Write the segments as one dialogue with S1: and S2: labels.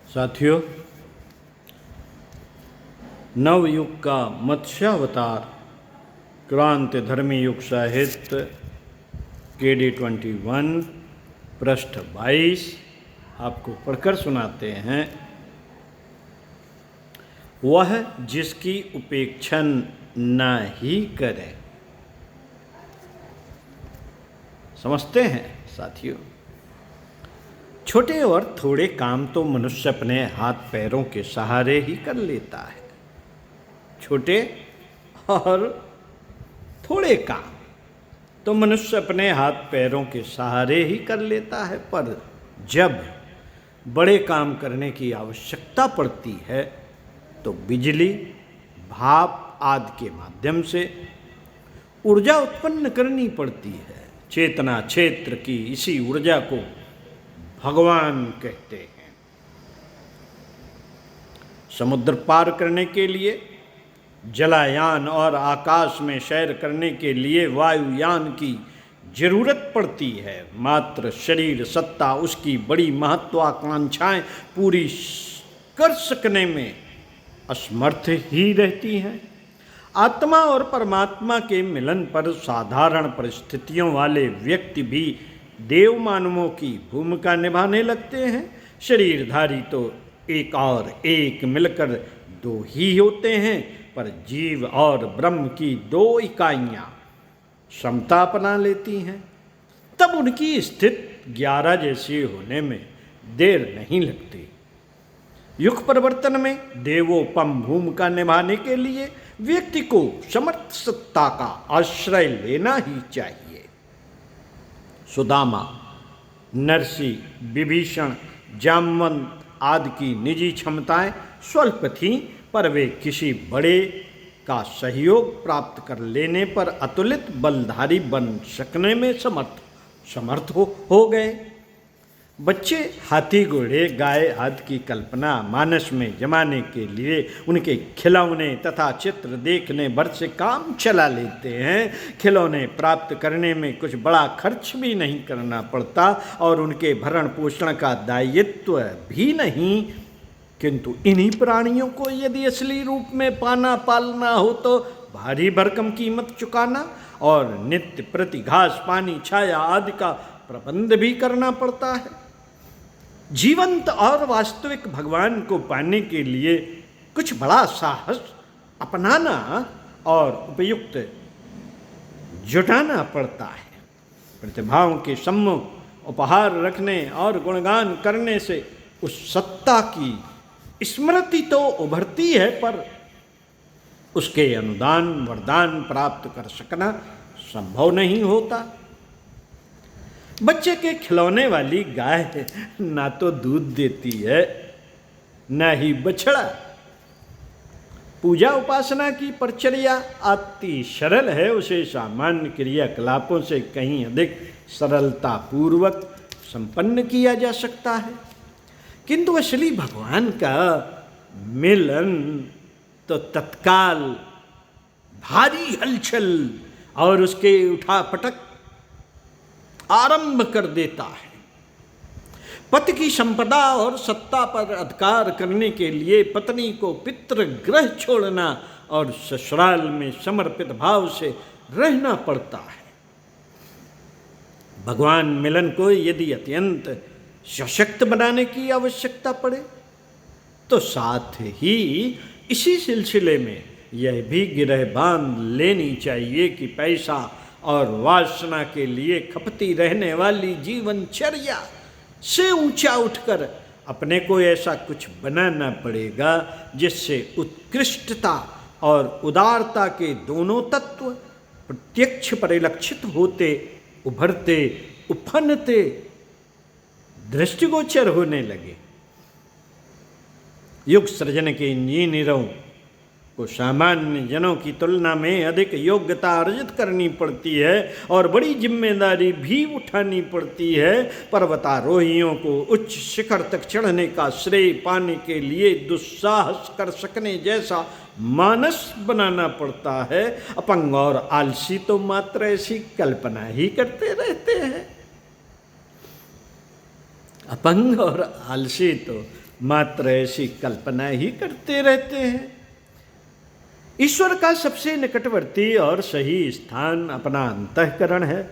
S1: साथियों, नवयुग का मत्स्यावतार क्रांति धर्मी युग साहित्य KD21 पृष्ठ 22 आपको पढ़कर सुनाते हैं। वह जिसकी उपेक्षा न ही करे। समझते हैं साथियों, छोटे और थोड़े काम तो मनुष्य अपने हाथ पैरों के सहारे ही कर लेता है। छोटे और थोड़े काम तो मनुष्य अपने हाथ पैरों के सहारे ही कर लेता है, पर जब बड़े काम करने की आवश्यकता पड़ती है तो बिजली, भाप आदि के माध्यम से ऊर्जा उत्पन्न करनी पड़ती है। चेतना क्षेत्र की इसी ऊर्जा को भगवान कहते हैं। समुद्र पार करने के लिए जलायान और आकाश में सैर करने के लिए वायुयान की जरूरत पड़ती है। मात्र शरीर सत्ता उसकी बड़ी महत्वाकांक्षाएं पूरी कर सकने में असमर्थ ही रहती हैं। आत्मा और परमात्मा के मिलन पर साधारण परिस्थितियों वाले व्यक्ति भी देव मानवों की भूमिका निभाने लगते हैं। शरीरधारी तो एक और एक मिलकर दो ही होते हैं, पर जीव और ब्रह्म की दो इकाइयां समता अपना लेती हैं। तब उनकी स्थिति 11 जैसी होने में देर नहीं लगती। युग परिवर्तन में देवोपम भूमिका निभाने के लिए व्यक्ति को समर्थ सत्ता का आश्रय लेना ही चाहिए। सुदामा, नरसी, विभीषण, जामवंत आदि की निजी क्षमताएं स्वल्प थीं, पर वे किसी बड़े का सहयोग प्राप्त कर लेने पर अतुलित बलधारी बन सकने में समर्थ हो गए। बच्चे हाथी, घोड़े, गाय आदि की कल्पना मानस में जमाने के लिए उनके खिलौने तथा चित्र देखने भर से काम चला लेते हैं। खिलौने प्राप्त करने में कुछ बड़ा खर्च भी नहीं करना पड़ता और उनके भरण पोषण का दायित्व भी नहीं, किंतु इन्हीं प्राणियों को यदि असली रूप में पालना हो तो भारी भरकम कीमत चुकाना और नित्य प्रति घास, पानी, छाया आदि का प्रबंध भी करना पड़ता है। जीवंत और वास्तविक भगवान को पाने के लिए कुछ बड़ा साहस अपनाना और उपयुक्त जुटाना पड़ता है। प्रतिभाओं के सम्मुख उपहार रखने और गुणगान करने से उस सत्ता की स्मृति तो उभरती है, पर उसके अनुदान वरदान प्राप्त कर सकना संभव नहीं होता। बच्चे के खिलौने वाली गाय ना तो दूध देती है, न ही बछड़ा। पूजा उपासना की प्रक्रिया अति सरल है, उसे सामान्य क्रियाकलापों से कहीं अधिक सरलता पूर्वक संपन्न किया जा सकता है। किंतु असली भगवान का मिलन तो तत्काल भारी हलचल और उसके उठापटक आरंभ कर देता है। पति की संपदा और सत्ता पर अधिकार करने के लिए पत्नी को पितृगृह छोड़ना और ससुराल में समर्पित भाव से रहना पड़ता है। भगवान मिलन को यदि अत्यंत सशक्त बनाने की आवश्यकता पड़े तो साथ ही इसी सिलसिले में यह भी गिरह बांध लेनी चाहिए कि पैसा और वासना के लिए खपती रहने वाली जीवनचर्या से ऊंचा उठकर अपने को ऐसा कुछ बनाना पड़ेगा जिससे उत्कृष्टता और उदारता के दोनों तत्व प्रत्यक्ष परिलक्षित होते, उभरते, उफनते दृष्टिगोचर होने लगे। युग सृजन के इंजीनियरों को सामान्य जनों की तुलना में अधिक योग्यता अर्जित करनी पड़ती है और बड़ी जिम्मेदारी भी उठानी पड़ती है। पर्वतारोहियों को उच्च शिखर तक चढ़ने का श्रेय पाने के लिए दुस्साहस कर सकने जैसा मानस बनाना पड़ता है। अपंग और आलसी तो मात्र ऐसी कल्पना ही करते रहते हैं। अपंग और आलसी तो मात्र ऐसी कल्पना ही करते रहते हैं। ईश्वर का सबसे निकटवर्ती और सही स्थान अपना अंतःकरण है।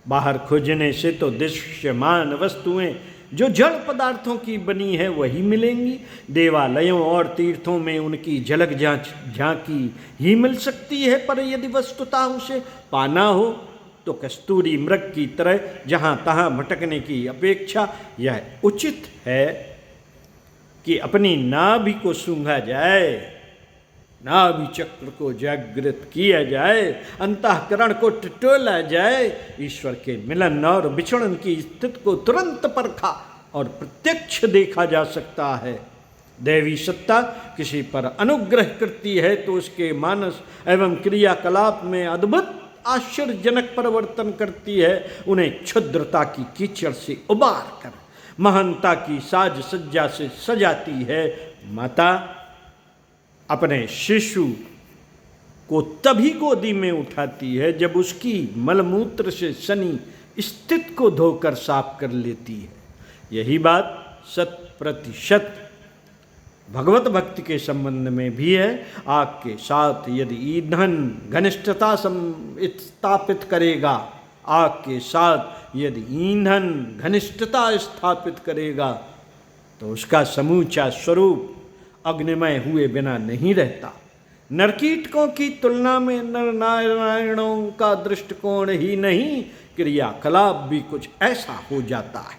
S1: बाहर खोजने से तो दृश्यमान वस्तुएं जो जड़ पदार्थों की बनी है वही मिलेंगी। देवालयों और तीर्थों में उनकी झलक झांकी ही मिल सकती है, पर यदि वस्तुतः उसे पाना हो तो कस्तूरी मृग की तरह जहाँ तहाँ भटकने की अपेक्षा यह उचित है कि अपनी नाभि को सूंघा जाए, नाभि चक्र को जागृत किया जाए, अंतःकरण को टटोला जाए, ईश्वर के मिलन और विचरण की स्थिति को तुरंत परखा और प्रत्यक्ष देखा जा सकता है। दैवी सत्ता किसी पर अनुग्रह करती है तो उसके मानस एवं क्रियाकलाप में अद्भुत आश्चर्यजनक परिवर्तन करती है। उन्हें क्षुद्रता की कीचड़ से उबार कर महानता की साज सज्जा से सजाती है। माता अपने शिशु को तभी गोदी में उठाती है जब उसकी मलमूत्र से सनी स्थिति को धोकर साफ कर लेती है। यही बात 100% भगवत भक्ति के संबंध में भी है। आग के साथ यदि ईंधन घनिष्ठता स्थापित करेगा, आग के साथ यदि ईंधन घनिष्ठता स्थापित करेगा तो उसका समूचा स्वरूप अग्निमय हुए बिना नहीं रहता। नरकीटकों की तुलना में नर नारायणों का दृष्टिकोण ही नहीं, क्रियाकलाप भी कुछ ऐसा हो जाता है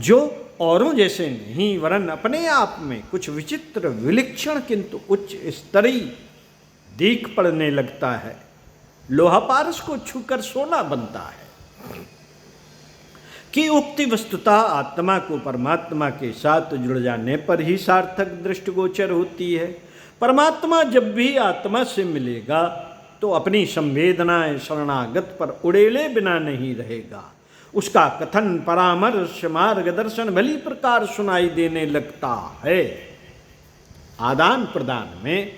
S1: जो औरों जैसे नहीं, वरन अपने आप में कुछ विचित्र विलक्षण किंतु उच्च स्तरीय दीख पड़ने लगता है। लोहा पारस को छूकर सोना बनता है कि उक्ति वस्तुतः आत्मा को परमात्मा के साथ जुड़ जाने पर ही सार्थक दृष्टिगोचर होती है। परमात्मा जब भी आत्मा से मिलेगा तो अपनी संवेदनाएं शरणागत पर उड़ेले बिना नहीं रहेगा। उसका कथन परामर्श मार्गदर्शन भली प्रकार सुनाई देने लगता है। आदान प्रदान में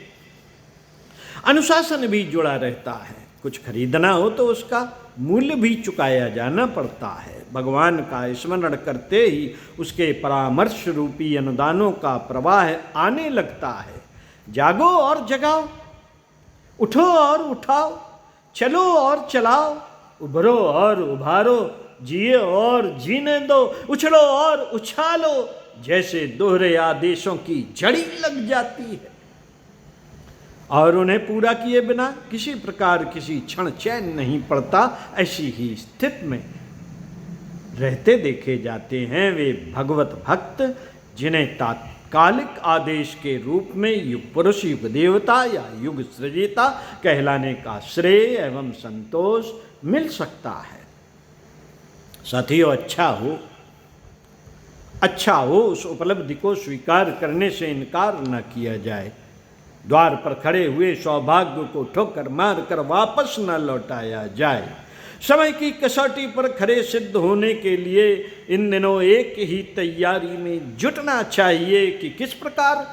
S1: अनुशासन भी जुड़ा रहता है। कुछ खरीदना हो तो उसका मूल्य भी चुकाया जाना पड़ता है। भगवान का स्मरण करते ही उसके परामर्श रूपी अनुदानों का प्रवाह आने लगता है। जागो और जगाओ, उठो और उठाओ, चलो और चलाओ, उभरो और उभारो, जिए और जीने दो, उछलो और उछालो, जैसे दोहरे आदेशों की झड़ी लग जाती है और उन्हें पूरा किए बिना किसी प्रकार किसी क्षण चैन नहीं पड़ता। ऐसी ही स्थिति में रहते देखे जाते हैं वे भगवत भक्त जिन्हें तात्कालिक आदेश के रूप में युग पुरुष, युग देवता या युग सृजेता कहलाने का श्रेय एवं संतोष मिल सकता है। साथियों, अच्छा हो उस उपलब्धि को स्वीकार करने से इनकार न किया जाए। द्वार पर खड़े हुए सौभाग्य को ठोकर मार कर वापस न लौटाया जाए। समय की कसौटी पर खड़े सिद्ध होने के लिए इन दिनों एक ही तैयारी में जुटना चाहिए कि किस प्रकार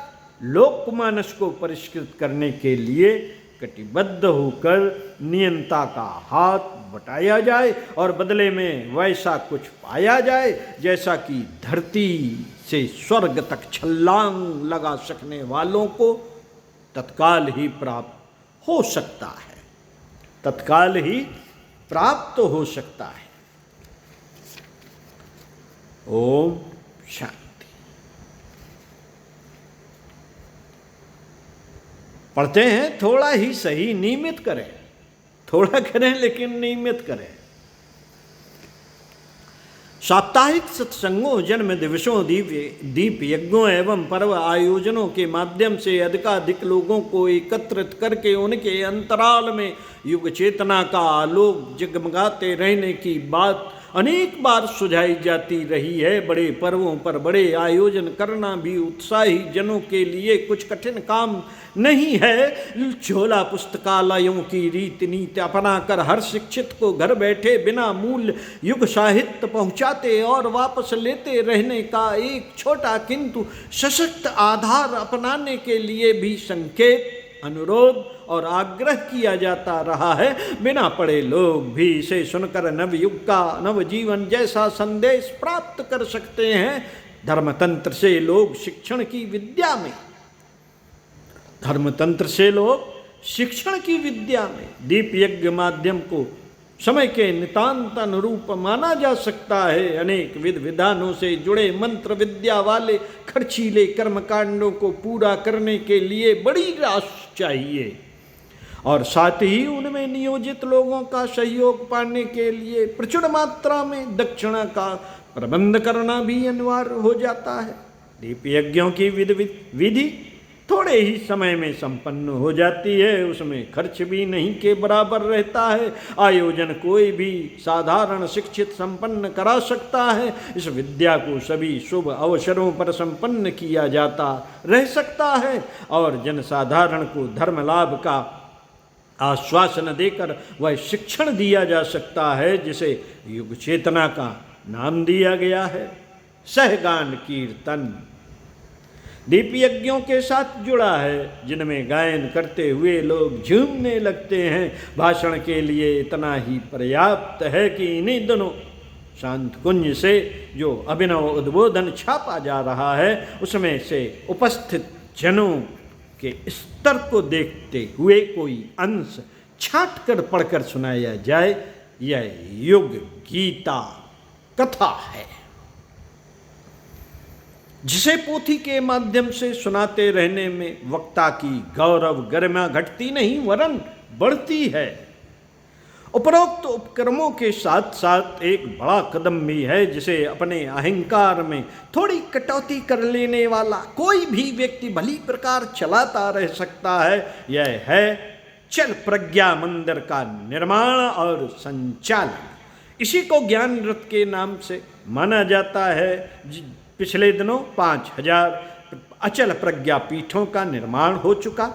S1: लोकमानस को परिष्कृत करने के लिए कटिबद्ध होकर नियंता का हाथ बटाया जाए और बदले में वैसा कुछ पाया जाए जैसा कि धरती से स्वर्ग तक छलांग लगा सकने वालों को तत्काल ही प्राप्त हो सकता है, तत्काल ही प्राप्त हो सकता है। ओम शांति। पढ़ते हैं, थोड़ा ही सही नियमित करें, थोड़ा करें लेकिन नियमित करें। साप्ताहिक सत्संगों, जन्म दिवसों, दीप यज्ञों एवं पर्व आयोजनों के माध्यम से अधिकाधिक लोगों को एकत्रित करके उनके अंतराल में युग चेतना का आलोक जगमगाते रहने की बात अनेक बार सुझाई जाती रही है। बड़े पर्वों पर बड़े आयोजन करना भी उत्साही जनों के लिए कुछ कठिन काम नहीं है। झोला पुस्तकालयों की रीति नीति अपनाकर हर शिक्षित को घर बैठे बिना मूल्य युग साहित्य पहुंचाते और वापस लेते रहने का एक छोटा किंतु सशक्त आधार अपनाने के लिए भी संकेत, अनुरोध और आग्रह किया जाता रहा है। बिना पढ़े लोग भी इसे सुनकर नवयुग का नव जीवन जैसा संदेश प्राप्त कर सकते हैं। धर्मतंत्र से लोग शिक्षण की विद्या में, धर्मतंत्र से लोग शिक्षण की विद्या में दीप यज्ञ माध्यम को समय के नितांत अनुरूप माना जा सकता है। अनेक विध विधानों से जुड़े मंत्र विद्या वाले खर्चीले कर्मकांडों को पूरा करने के लिए बड़ी राशि चाहिए और साथ ही उनमें नियोजित लोगों का सहयोग पाने के लिए प्रचुर मात्रा में दक्षिणा का प्रबंध करना भी अनिवार्य हो जाता है। दीप यज्ञों की विधि थोड़े ही समय में संपन्न हो जाती है, उसमें खर्च भी नहीं के बराबर रहता है। आयोजन कोई भी साधारण शिक्षित संपन्न करा सकता है। इस विद्या को सभी शुभ अवसरों पर संपन्न किया जाता रह सकता है और जनसाधारण को धर्म लाभ का आश्वासन देकर वह शिक्षण दिया जा सकता है जिसे युग चेतना का नाम दिया गया है। सहगान कीर्तन दीप यज्ञों के साथ जुड़ा है, जिनमें गायन करते हुए लोग झूमने लगते हैं। भाषण के लिए इतना ही पर्याप्त है कि इन्हीं दिनों शांत कुंज से जो अभिनव उद्बोधन छापा जा रहा है उसमें से उपस्थित जनों के स्तर को देखते हुए कोई अंश छांट कर पढ़कर सुनाया जाए। यह युग गीता कथा है जिसे पोथी के माध्यम से सुनाते रहने में वक्ता की गौरव गरिमा घटती नहीं वरन बढ़ती है। उपरोक्त उपक्रमों के साथ साथ एक बड़ा कदम भी है जिसे अपने अहंकार में थोड़ी कटौती कर लेने वाला कोई भी व्यक्ति भली प्रकार चलाता रह सकता है। यह है चल प्रज्ञा मंदिर का निर्माण और संचालन। इसी को ज्ञान रथ के नाम से माना जाता है। पिछले दिनों 5000 अचल प्रज्ञा पीठों का निर्माण हो चुका।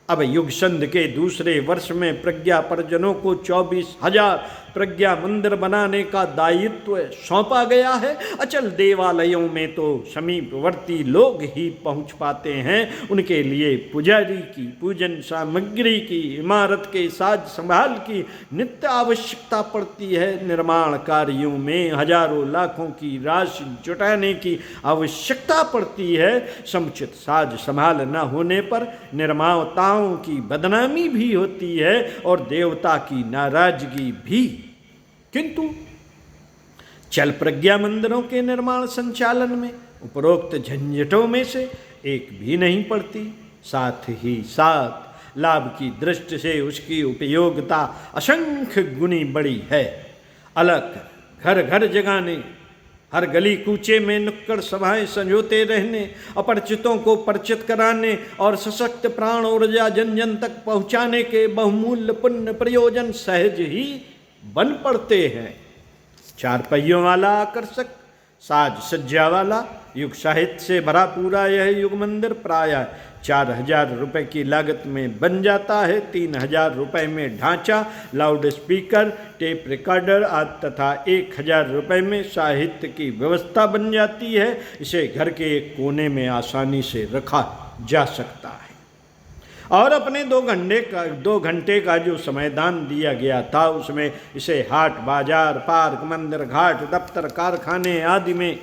S1: अब युग संध के दूसरे वर्ष में प्रज्ञा परिजनों को 24,000 प्रज्ञा मंदिर बनाने का दायित्व सौंपा गया है। अचल देवालयों में तो समीपवर्ती लोग ही पहुंच पाते हैं। उनके लिए पुजारी की, पूजन सामग्री की, इमारत के साज संभाल की नित्य आवश्यकता पड़ती है। निर्माण कार्यों में हजारों लाखों की राशि जुटाने की आवश्यकता पड़ती है। समुचित साज संभाल न होने पर निर्माताओं की बदनामी भी होती है और देवता की नाराजगी भी। किंतु चल प्रज्ञा मंदिरों के निर्माण संचालन में उपरोक्त झंझटों में से एक भी नहीं पड़ती। साथ ही साथ लाभ की दृष्टि से उसकी उपयोगिता असंख्य गुनी बड़ी है। अलग घर घर जगाने, हर गली कूचे में नुक्कड़ सभाएं संजोते रहने, अपरिचितों को परिचित कराने और सशक्त प्राण ऊर्जा जन जन तक पहुंचाने के बहुमूल्य पुण्य प्रयोजन सहज ही बन पड़ते हैं। 4 पहियों वाला आकर्षक साज सज्जा वाला युग साहित्य से भरा पूरा यह युग मंदिर प्राय 4,000 रुपये की लागत में बन जाता है। 3,000 रुपये में ढांचा, लाउड स्पीकर, टेप रिकॉर्डर आदि तथा 1,000 रुपये में साहित्य की व्यवस्था बन जाती है। इसे घर के एक कोने में आसानी से रखा जा सकता है और अपने 2 घंटे का जो समयदान दिया गया था उसमें इसे हाट, बाजार, पार्क, मंदिर, घाट, दफ्तर, कारखाने आदि में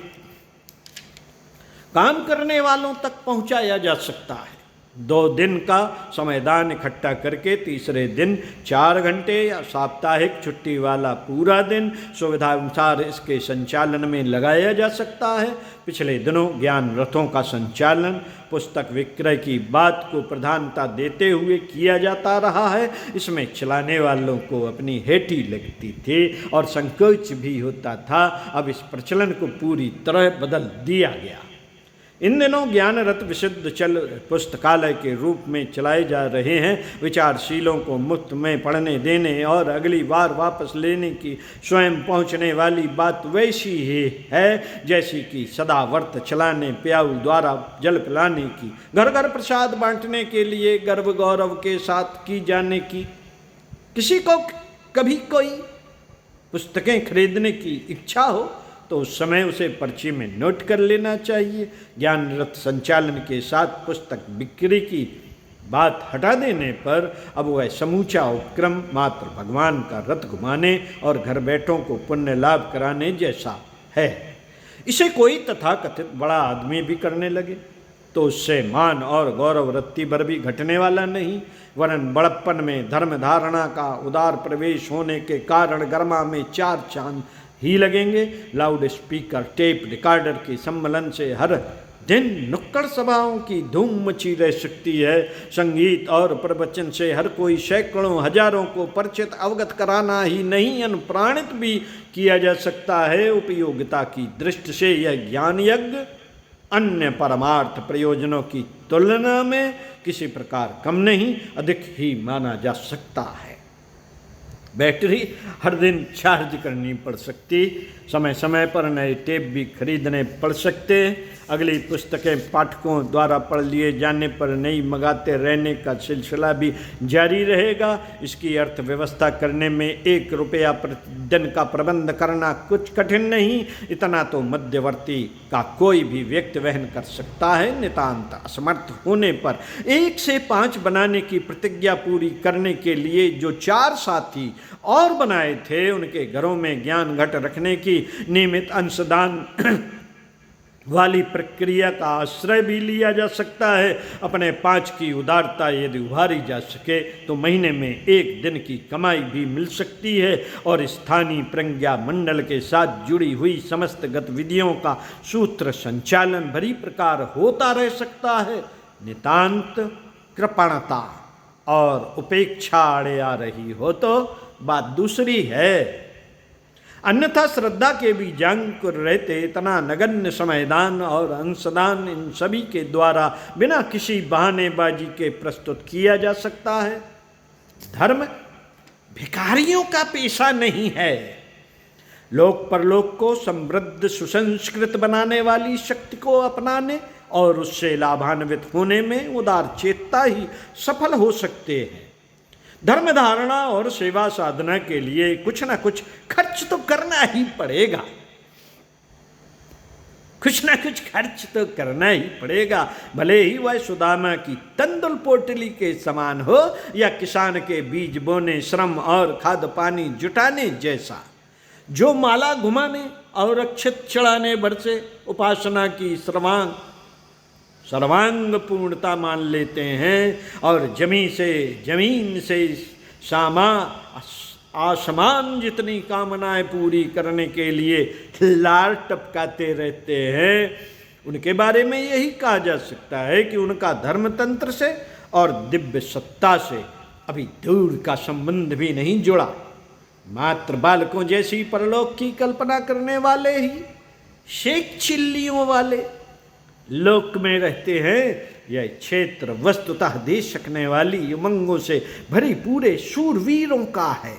S1: काम करने वालों तक पहुंचाया जा सकता है। 2 दिन का समयदान इकट्ठा करके तीसरे दिन 4 घंटे या साप्ताहिक छुट्टी वाला पूरा दिन सुविधा अनुसार इसके संचालन में लगाया जा सकता है। पिछले दिनों ज्ञान रथों का संचालन पुस्तक विक्रय की बात को प्रधानता देते हुए किया जाता रहा है। इसमें चलाने वालों को अपनी हेठी लगती थी और संकोच भी होता था। अब इस प्रचलन को पूरी तरह बदल दिया गया। इन दिनों ज्ञान रथ विशुद्ध चल पुस्तकालय के रूप में चलाए जा रहे हैं। विचारशीलों को मुफ्त में पढ़ने देने और अगली बार वापस लेने की स्वयं पहुंचने वाली बात वैसी ही है जैसी कि सदावर्त चलाने, प्याऊ द्वारा जल पिलाने की, घर घर प्रसाद बांटने के लिए गर्व गौरव के साथ की जाने की। किसी को कभी कोई पुस्तकें खरीदने की इच्छा हो तो उस समय उसे पर्ची में नोट कर लेना चाहिए। ज्ञान रथ संचालन के साथ पुस्तक बिक्री की बात हटा देने पर अब वह समूचा उपक्रम मात्र भगवान का रथ घुमाने और घर बैठों को पुण्य लाभ कराने जैसा है। इसे कोई तथाकथित बड़ा आदमी भी करने लगे तो उससे मान और गौरव रत्ती भर भी घटने वाला नहीं, वरन बड़प्पन में धर्म धारणा का उदार प्रवेश होने के कारण गर्मा में 4 चांद ही लगेंगे। लाउड स्पीकर टेप रिकॉर्डर के सम्मेलन से हर दिन नुक्कड़ सभाओं की धूम मची रह सकती है। संगीत और प्रवचन से हर कोई सैकड़ों हजारों को परिचित अवगत कराना ही नहीं, अनुप्राणित भी किया जा सकता है। उपयोगिता की दृष्टि से यह ज्ञान यज्ञ अन्य परमार्थ प्रयोजनों की तुलना में किसी प्रकार कम नहीं, अधिक ही माना जा सकता है। बैटरी हर दिन चार्ज करनी पड़ सकती, समय समय पर नए टेप भी खरीदने पड़ सकते। अगली पुस्तकें पाठकों द्वारा पढ़ लिए जाने पर नई मंगाते रहने का सिलसिला भी जारी रहेगा। इसकी अर्थव्यवस्था करने में 1 रुपया प्रतिदिन का प्रबंध करना कुछ कठिन नहीं, इतना तो मध्यवर्ती का कोई भी व्यक्ति वहन कर सकता है। नितांत असमर्थ होने पर 1 से 5 बनाने की प्रतिज्ञा पूरी करने के लिए जो 4 साथी और बनाए थे, उनके घरों में ज्ञान घट रखने की नियमित अंशदान वाली प्रक्रिया का आश्रय भी लिया जा सकता है। अपने 5 की उदारता यदि उभारी जा सके तो महीने में 1 दिन की कमाई भी मिल सकती है और स्थानीय प्रज्ञा मंडल के साथ जुड़ी हुई समस्त गतिविधियों का सूत्र संचालन भली प्रकार होता रह सकता है। नितांत कृपणता और उपेक्षा आड़े आ रही हो तो बात दूसरी है, अन्यथा श्रद्धा के भी अंकुर रहते इतना नगण्य समयदान और अंशदान इन सभी के द्वारा बिना किसी बहानेबाजी के प्रस्तुत किया जा सकता है। धर्म भिखारियों का पेशा नहीं है। लोक परलोक को समृद्ध सुसंस्कृत बनाने वाली शक्ति को अपनाने और उससे लाभान्वित होने में उदार चेतता ही सफल हो सकते हैं। धर्म धारणा और सेवा साधना के लिए कुछ ना कुछ खर्च तो करना ही पड़ेगा, कुछ ना कुछ खर्च तो करना ही पड़ेगा, भले ही वह सुदामा की तंदुल पोटली के समान हो या किसान के बीज बोने, श्रम और खाद पानी जुटाने जैसा। जो माला घुमाने और अक्षत चढ़ाने भर से उपासना की सर्वांग पूर्णता मान लेते हैं और जमीन से आसमान जितनी कामनाएं पूरी करने के लिए लार टपकाते रहते हैं, उनके बारे में यही कहा जा सकता है कि उनका धर्मतंत्र से और दिव्य सत्ता से अभी दूर का संबंध भी नहीं जुड़ा। मात्र बालकों जैसी परलोक की कल्पना करने वाले ही शेख चिल्लियों वाले लोक में रहते हैं। यह क्षेत्र वस्तुतः दे सकने वाली उमंगों से भरी पूरे शूरवीरों का है।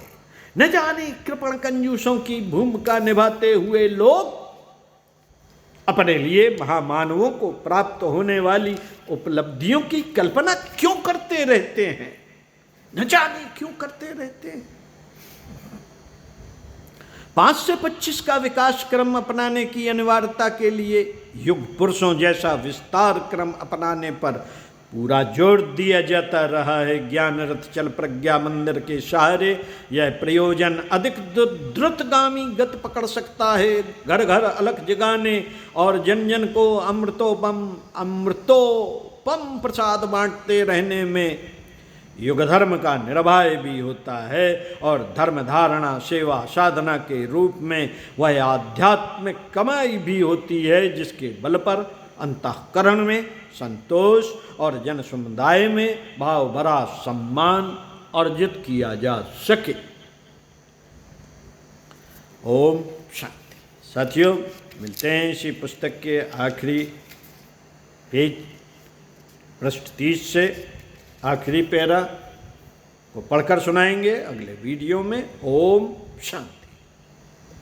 S1: न जाने कृपण कंजूसों की भूमिका निभाते हुए लोग अपने लिए महामानवों को प्राप्त होने वाली उपलब्धियों की कल्पना क्यों करते रहते हैं, न जाने क्यों करते रहते हैं। 5 से 25 का विकास क्रम अपनाने की अनिवार्यता के लिए युग पुरुषों जैसा विस्तार क्रम अपनाने पर पूरा जोर दिया जाता रहा है। ज्ञान रथ चल प्रज्ञा मंदिर के सहारे यह प्रयोजन अधिक द्रुतगामी गति पकड़ सकता है। घर घर अलख जगाने और जन जन को अमृतोपम प्रसाद बांटते रहने में युग धर्म का निर्वाह भी होता है और धर्म धारणा सेवा साधना के रूप में वह आध्यात्मिक कमाई भी होती है, जिसके बल पर अंतःकरण में संतोष और जन समुदाय में भाव भरा सम्मान अर्जित किया जा सके। ओम शांति। साथियों, मिलते हैं इसी पुस्तक के आखिरी पेज पृष्ठ 30 से आखिरी पैरा को पढ़कर सुनाएंगे अगले वीडियो में। ओम शांति।